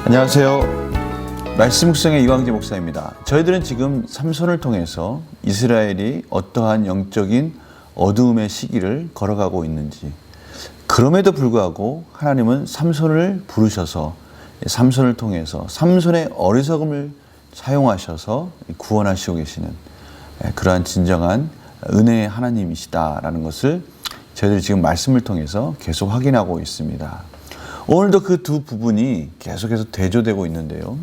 안녕하세요. 말씀 묵상의 이광재 목사입니다. 저희들은 지금 삼손을 통해서 이스라엘이 어떠한 영적인 어두움의 시기를 걸어가고 있는지, 그럼에도 불구하고 하나님은 삼손을 부르셔서 삼손을 통해서 삼손의 어리석음을 사용하셔서 구원하시고 계시는 그러한 진정한 은혜의 하나님이시다라는 것을 저희들이 지금 말씀을 통해서 계속 확인하고 있습니다. 오늘도 그 두 부분이 계속해서 대조되고 있는데요.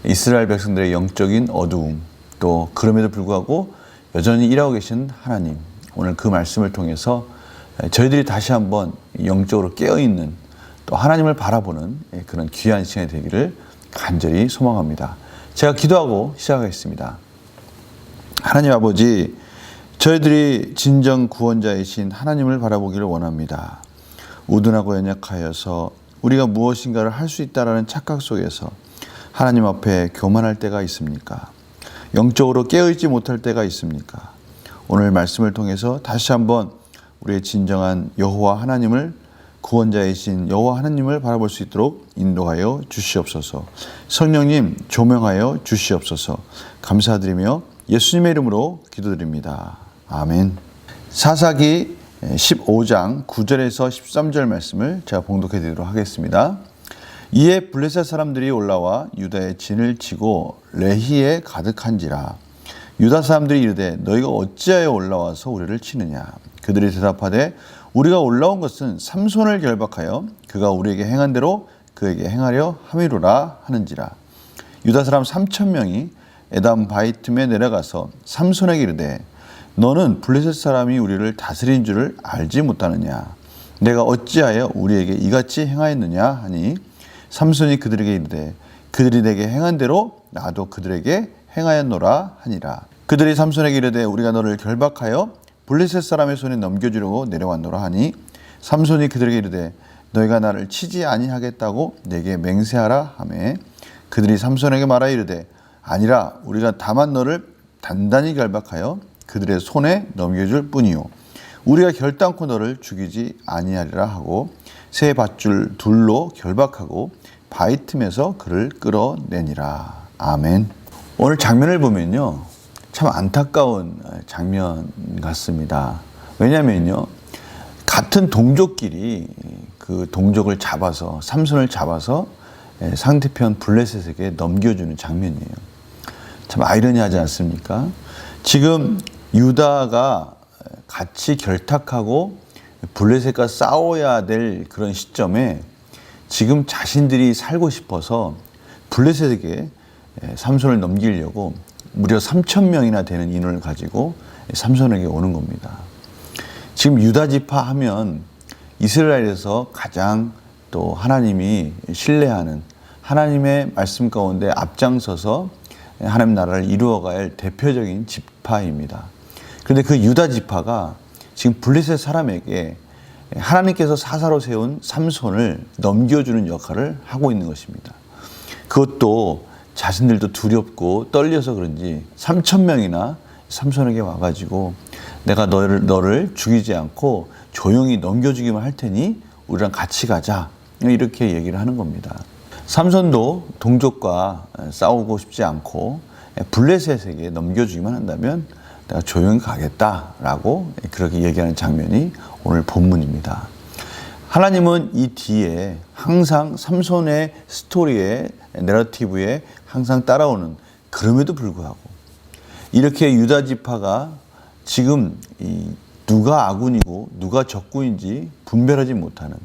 이스라엘 백성들의 영적인 어두움, 또 그럼에도 불구하고 여전히 일하고 계신 하나님, 오늘 그 말씀을 통해서 저희들이 다시 한번 영적으로 깨어있는, 또 하나님을 바라보는 그런 귀한 시간이 되기를 간절히 소망합니다. 제가 기도하고 시작하겠습니다. 하나님 아버지, 저희들이 진정 구원자이신 하나님을 바라보기를 원합니다. 우둔하고 연약하여서 우리가 무엇인가를 할 수 있다라는 착각 속에서 하나님 앞에 교만할 때가 있습니까? 영적으로 깨어있지 못할 때가 있습니까? 오늘 말씀을 통해서 다시 한번 우리의 진정한 여호와 하나님을, 구원자이신 여호와 하나님을 바라볼 수 있도록 인도하여 주시옵소서. 성령님 조명하여 주시옵소서. 감사드리며 예수님의 이름으로 기도드립니다. 아멘. 사사기 15장 9절에서 13절 말씀을 제가 봉독해 드리도록 하겠습니다. 이에 블레셋 사람들이 올라와 유다의 진을 치고 레히에 가득한지라. 유다 사람들이 이르되 너희가 어찌하여 올라와서 우리를 치느냐. 그들이 대답하되 우리가 올라온 것은 삼손을 결박하여 그가 우리에게 행한 대로 그에게 행하려 함이로라 하는지라. 유다 사람 3,000명이 에담 바이틈에 내려가서 삼손에게 이르되 너는 블레셋 사람이 우리를 다스린 줄을 알지 못하느냐. 내가 어찌하여 우리에게 이같이 행하였느냐 하니 삼손이 그들에게 이르되 그들이 내게 행한 대로 나도 그들에게 행하였노라 하니라. 그들이 삼손에게 이르되 우리가 너를 결박하여 블레셋 사람의 손에 넘겨주려고 내려왔노라 하니 삼손이 그들에게 이르되 너희가 나를 치지 아니하겠다고 내게 맹세하라 하매 그들이 삼손에게 말하여 이르되 아니라 우리가 다만 너를 단단히 결박하여 그들의 손에 넘겨줄 뿐이요 우리가 결단코 너를 죽이지 아니하리라 하고 새 밧줄 둘로 결박하고 바위 틈에서 그를 끌어내니라. 아멘. 오늘 장면을 보면요, 참 안타까운 장면 같습니다. 왜냐면요, 같은 동족끼리 그 동족을 잡아서, 삼손을 잡아서 상대편 블레셋에게 넘겨주는 장면이에요. 참 아이러니하지 않습니까? 지금 유다가 같이 결탁하고 블레셋과 싸워야 될 그런 시점에 지금 자신들이 살고 싶어서 블레셋에게 삼손을 넘기려고 무려 3,000명이나 되는 인원을 가지고 삼손에게 오는 겁니다. 지금 유다 지파 하면 이스라엘에서 가장 또 하나님이 신뢰하는, 하나님의 말씀 가운데 앞장서서 하나님 나라를 이루어갈 대표적인 지파입니다. 그런데 그 유다 지파가 지금 블레셋 사람에게 하나님께서 사사로 세운 삼손을 넘겨주는 역할을 하고 있는 것입니다. 그것도 자신들도 두렵고 떨려서 그런지 3,000명이나 삼손에게 와가지고 내가 너를 죽이지 않고 조용히 넘겨주기만 할 테니 우리랑 같이 가자, 이렇게 얘기를 하는 겁니다. 삼손도 동족과 싸우고 싶지 않고 블레셋에게 넘겨주기만 한다면 내가 조용히 가겠다라고 그렇게 얘기하는 장면이 오늘 본문입니다. 하나님은 이 뒤에 항상 삼손의 스토리에, 내러티브에 항상 따라오는, 그럼에도 불구하고 이렇게 유다 지파가 지금 누가 아군이고 누가 적군인지 분별하지 못하는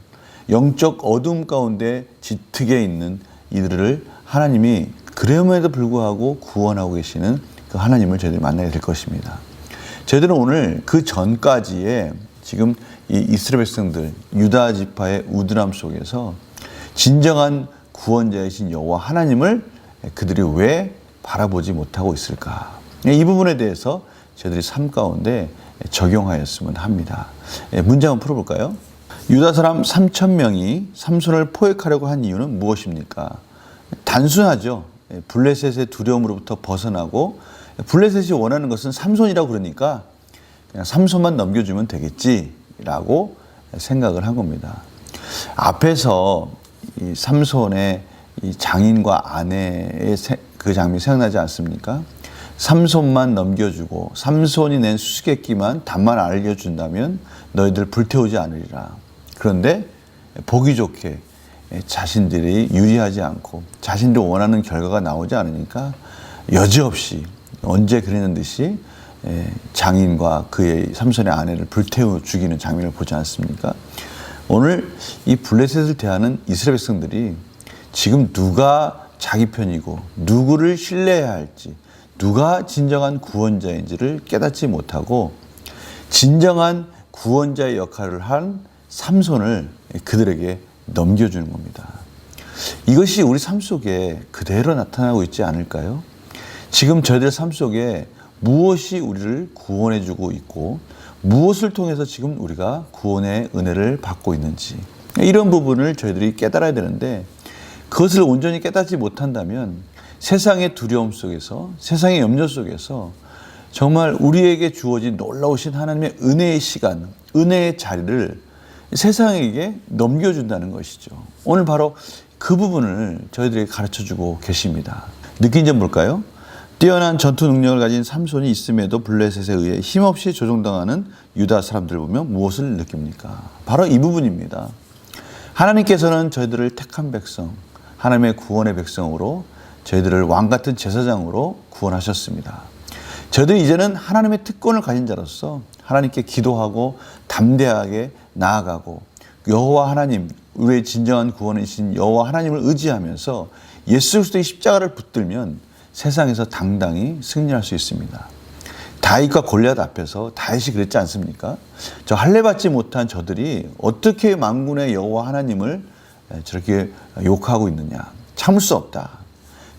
영적 어둠 가운데 짙게 있는 이들을 하나님이 그럼에도 불구하고 구원하고 계시는 그 하나님을 저희들이 만나게 될 것입니다. 저희들은 오늘 그 전까지의 지금 이 이스라엘 백성들, 유다 지파의 우둔함 속에서 진정한 구원자이신 여호와 하나님을 그들이 왜 바라보지 못하고 있을까? 이 부분에 대해서 저희들이 삶 가운데 적용하였으면 합니다. 문제 한번 풀어볼까요? 유다 사람 3,000명이 삼손을 포획하려고 한 이유는 무엇입니까? 단순하죠. 블레셋의 두려움으로부터 벗어나고 블레셋이 원하는 것은 삼손이라고 그러니까 그냥 삼손만 넘겨주면 되겠지라고 생각을 한 겁니다. 앞에서 이 삼손의 이 장인과 아내의 그 장면이 생각나지 않습니까? 삼손만 넘겨주고 삼손이 낸 수수께끼만 답만 알려준다면 너희들 불태우지 않으리라. 그런데 보기 좋게 자신들이 유리하지 않고 자신들 원하는 결과가 나오지 않으니까 여지없이 언제 그랬는 듯이 장인과 그의 삼손의 아내를 불태워 죽이는 장면을 보지 않습니까? 오늘 이 블레셋을 대하는 이스라엘 백성들이 지금 누가 자기 편이고 누구를 신뢰해야 할지, 누가 진정한 구원자인지를 깨닫지 못하고 진정한 구원자의 역할을 한 삼손을 그들에게 넘겨주는 겁니다. 이것이 우리 삶 속에 그대로 나타나고 있지 않을까요? 지금 저희들 삶 속에 무엇이 우리를 구원해주고 있고 무엇을 통해서 지금 우리가 구원의 은혜를 받고 있는지, 이런 부분을 저희들이 깨달아야 되는데, 그것을 온전히 깨닫지 못한다면 세상의 두려움 속에서, 세상의 염려 속에서 정말 우리에게 주어진 놀라우신 하나님의 은혜의 시간, 은혜의 자리를 세상에게 넘겨준다는 것이죠. 오늘 바로 그 부분을 저희들에게 가르쳐주고 계십니다. 느낀 점 뭘까요? 뛰어난 전투 능력을 가진 삼손이 있음에도 블레셋에 의해 힘없이 조종당하는 유다 사람들을 보면 무엇을 느낍니까? 바로 이 부분입니다. 하나님께서는 저희들을 택한 백성, 하나님의 구원의 백성으로 저희들을 왕같은 제사장으로 구원하셨습니다. 저희들이 이제는 하나님의 특권을 가진 자로서 하나님께 기도하고 담대하게 나아가고 여호와 하나님, 우리의 진정한 구원이신 여호와 하나님을 의지하면서 예수 그리스도의 십자가를 붙들면 세상에서 당당히 승리할 수 있습니다. 다윗과 골리앗 앞에서 다윗이 그랬지 않습니까? 저 할례 받지 못한 저들이 어떻게 만군의 여호와 하나님을 저렇게 욕하고 있느냐. 참을 수 없다.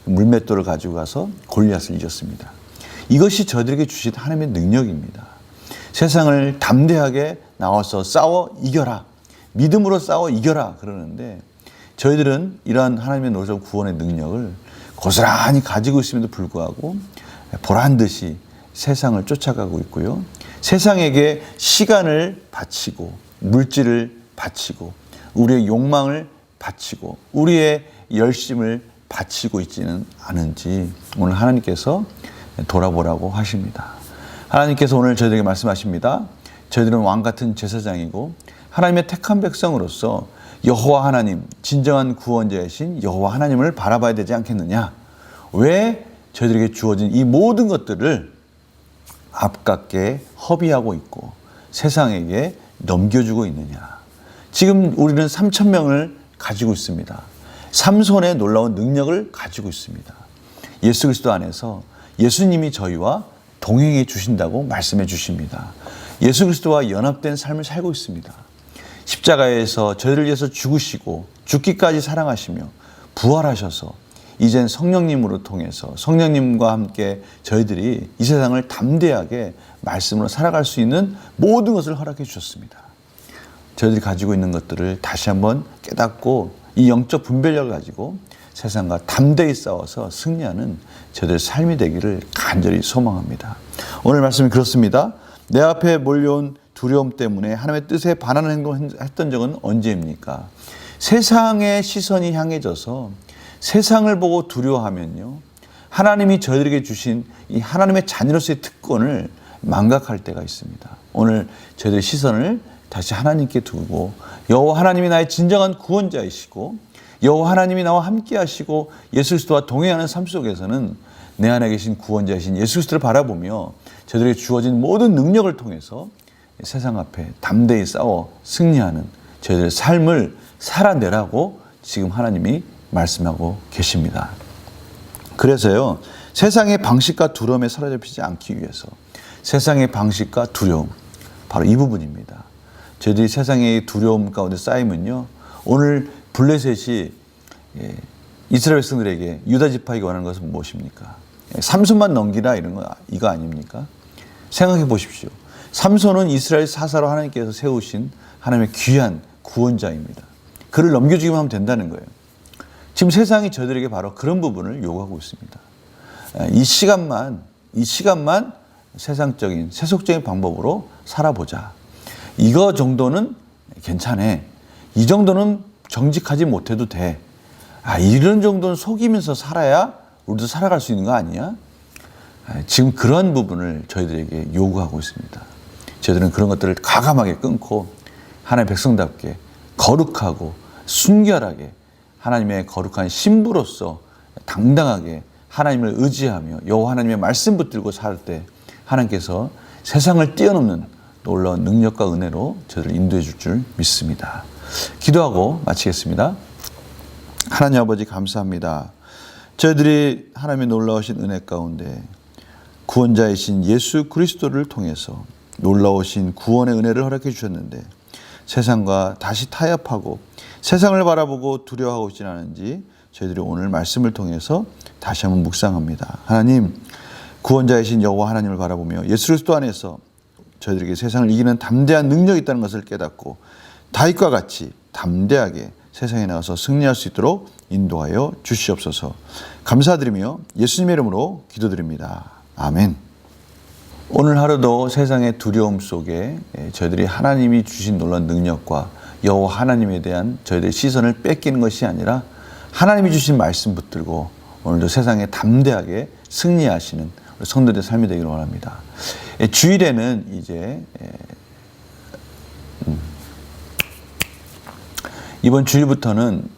물맷돌을 가지고 가서 골리앗을 이겼습니다. 이것이 저들에게 주신 하나님의 능력입니다. 세상을 담대하게 나와서 싸워 이겨라. 믿음으로 싸워 이겨라. 그러는데 저희들은 이러한 하나님의 놀라운 구원의 능력을 고스란히 가지고 있음에도 불구하고 보란 듯이 세상을 쫓아가고 있고요. 세상에게 시간을 바치고 물질을 바치고 우리의 욕망을 바치고 우리의 열심을 바치고 있지는 않은지 오늘 하나님께서 돌아보라고 하십니다. 하나님께서 오늘 저희들에게 말씀하십니다. 저희들은 왕같은 제사장이고 하나님의 택한 백성으로서 여호와 하나님, 진정한 구원자이신 여호와 하나님을 바라봐야 되지 않겠느냐? 왜 저희들에게 주어진 이 모든 것들을 아깝게 허비하고 있고 세상에게 넘겨주고 있느냐? 지금 우리는 3,000명을 가지고 있습니다. 삼손의 놀라운 능력을 가지고 있습니다. 예수 그리스도 안에서 예수님이 저희와 동행해 주신다고 말씀해 주십니다. 예수 그리스도와 연합된 삶을 살고 있습니다. 십자가에서 저희를 위해서 죽으시고 죽기까지 사랑하시며 부활하셔서 이젠 성령님으로 통해서 성령님과 함께 저희들이 이 세상을 담대하게 말씀으로 살아갈 수 있는 모든 것을 허락해 주셨습니다. 저희들이 가지고 있는 것들을 다시 한번 깨닫고 이 영적 분별력을 가지고 세상과 담대히 싸워서 승리하는 저희들의 삶이 되기를 간절히 소망합니다. 오늘 말씀이 그렇습니다. 내 앞에 몰려온 두려움 때문에 하나님의 뜻에 반하는 행동을 했던 적은 언제입니까? 세상의 시선이 향해져서 세상을 보고 두려워하면요, 하나님이 저희들에게 주신 이 하나님의 자녀로서의 특권을 망각할 때가 있습니다. 오늘 저희들의 시선을 다시 하나님께 두고 여호와 하나님이 나의 진정한 구원자이시고 여호와 하나님이 나와 함께 하시고 예수 그리스도와 동행하는 삶 속에서는 내 안에 계신 구원자이신 예수 그리스도를 바라보며 저희들에게 주어진 모든 능력을 통해서 세상 앞에 담대히 싸워 승리하는 저희들의 삶을 살아내라고 지금 하나님이 말씀하고 계십니다. 그래서요, 세상의 방식과 두려움에 사로잡히지 않기 위해서 세상의 방식과 두려움, 바로 이 부분입니다. 저희들이 세상의 두려움 가운데 쌓이면요, 오늘 블레셋이 이스라엘 백성들에게 유다 지파에게 원하는 것은 무엇입니까? 삼손만 넘기라 이거 아닙니까? 생각해 보십시오. 삼손은 이스라엘 사사로 하나님께서 세우신 하나님의 귀한 구원자입니다. 그를 넘겨주기만 하면 된다는 거예요. 지금 세상이 저들에게 바로 그런 부분을 요구하고 있습니다. 이 시간만 세상적인 세속적인 방법으로 살아보자. 이거 정도는 괜찮아. 이 정도는 정직하지 못해도 돼. 이런 정도는 속이면서 살아야 우리도 살아갈 수 있는 거 아니야? 지금 그런 부분을 저희들에게 요구하고 있습니다. 저희들은 그런 것들을 과감하게 끊고 하나님의 백성답게 거룩하고 순결하게 하나님의 거룩한 신부로서 당당하게 하나님을 의지하며 여호와 하나님의 말씀 붙들고 살 때 하나님께서 세상을 뛰어넘는 놀라운 능력과 은혜로 저희를 인도해 줄 믿습니다. 기도하고 마치겠습니다. 하나님 아버지 감사합니다. 저희들이 하나님의 놀라우신 은혜 가운데 구원자이신 예수 그리스도를 통해서 놀라우신 구원의 은혜를 허락해 주셨는데 세상과 다시 타협하고 세상을 바라보고 두려워하고 있지는 않은지 저희들이 오늘 말씀을 통해서 다시 한번 묵상합니다. 하나님, 구원자이신 여호와 하나님을 바라보며 예수 그리스도 안에서 저희들에게 세상을 이기는 담대한 능력이 있다는 것을 깨닫고 다윗과 같이 담대하게 세상에 나가서 승리할 수 있도록 인도하여 주시옵소서. 감사드리며 예수님의 이름으로 기도드립니다. 아멘. 오늘 하루도 세상의 두려움 속에 저희들이 하나님이 주신 놀라운 능력과 여호와 하나님에 대한 저희들의 시선을 뺏기는 것이 아니라 하나님이 주신 말씀 붙들고 오늘도 세상에 담대하게 승리하시는 우리 성도들의 삶이 되기를 원합니다. 주일에는 이제 이번 주일부터는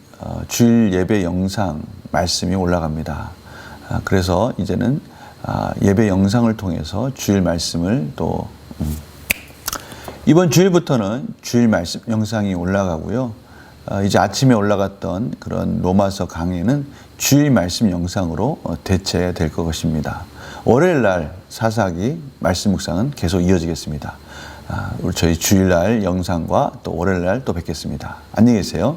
주일 예배 영상 말씀이 올라갑니다. 그래서 이제는 예배 영상을 통해서 주일 말씀을 또 이번 주일부터는 주일 말씀 영상이 올라가고요. 이제 아침에 올라갔던 그런 로마서 강의는 주일 말씀 영상으로 대체될 것입니다. 월요일 날 사사기 말씀 묵상은 계속 이어지겠습니다. 우리 저희 주일날 영상과 또 월요일 날 또 뵙겠습니다. 안녕히 계세요.